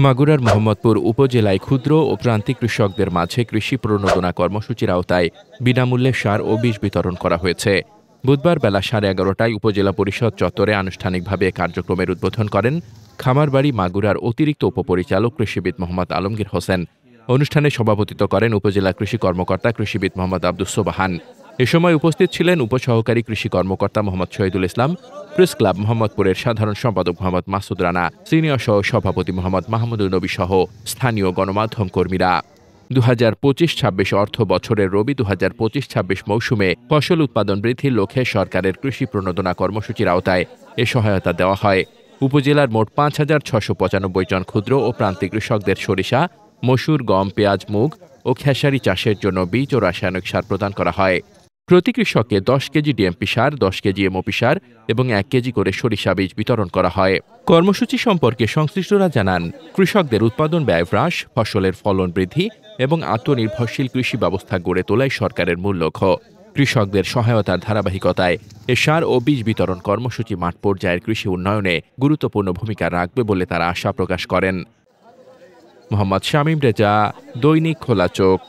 মাগুরার মোহাম্মদপুর উপজেলায় ক্ষুদ্র ও প্রান্তিক কৃষকদের মাঝে কৃষি প্রণোদনা কর্মসূচির আওতায় বিনামূল্যে সার ও বীজ বিতরণ করা হয়েছে। বুধবার বেলা 11:30টায় উপজেলা পরিষদ চত্বরে আনুষ্ঠানিকভাবে কার্যক্রমের উদ্বোধন করেন খামারবাড়ি মাগুরার অতিরিক্ত উপপরিচালক কৃষিবিদ মোহাম্মদ আলমগীর হোসেন। অনুষ্ঠানে সভাপতিত্ব করেন উপজেলা কৃষি কর্মকর্তা কৃষিবিদ মোহাম্মদ আব্দুস সোবাহান। এ সময় উপস্থিত ছিলেন উপসহকারী কৃষি কর্মকর্তা মোহাম্মদ শহীদুল ইসলাম, প্রেস ক্লাব মোহাম্মদপুরের সাধারণ সম্পাদক মোহাম্মদ মাসুদ রানা, সিনিয়র সহ সভাপতি মোহাম্মদ মাহমুদুল নবী সহ স্থানীয় গণমাধ্যম কর্মীরা। 2025-26 অর্থ বছরের রবি 2025-26 মৌসুমে ফসল উৎপাদন বৃদ্ধির লক্ষ্যে সরকারের কৃষি প্রণোদনা কর্মসূচির আওতায় এ সহায়তা দেওয়া হয়। উপজেলার মোট 5,695 জন ক্ষুদ্র ও প্রান্তিক কৃষকদের সরিষা, মসুর, গম, পেঁয়াজ, মুগ ও খেসারি চাষের জন্য বীজ ও রাসায়নিক সার প্রদান করা হয়। প্রতি কৃষককে 10 কেজি ডিএমপি সার, 10 কেজি এমওপি সার এবং 1 কেজি করে সরিষা বীজ বিতরণ করা হয়। কর্মসূচি সম্পর্কে সংশ্লিষ্টরা জানান, কৃষকদের উৎপাদন ব্যয় হ্রাস, ফসলের ফলন বৃদ্ধি এবং আত্মনির্ভরশীল কৃষি ব্যবস্থা গড়ে তোলাই সরকারের মূল লক্ষ্য। কৃষকদের সহায়তার ধারাবাহিকতায় এ সার ও বীজ বিতরণ কর্মসূচি মাঠ পর্যায়ের কৃষি উন্নয়নে গুরুত্বপূর্ণ ভূমিকা রাখবে বলে তারা আশা প্রকাশ করেন। মোহাম্মদ শামীম রেজা, দৈনিক খোলা চোখ।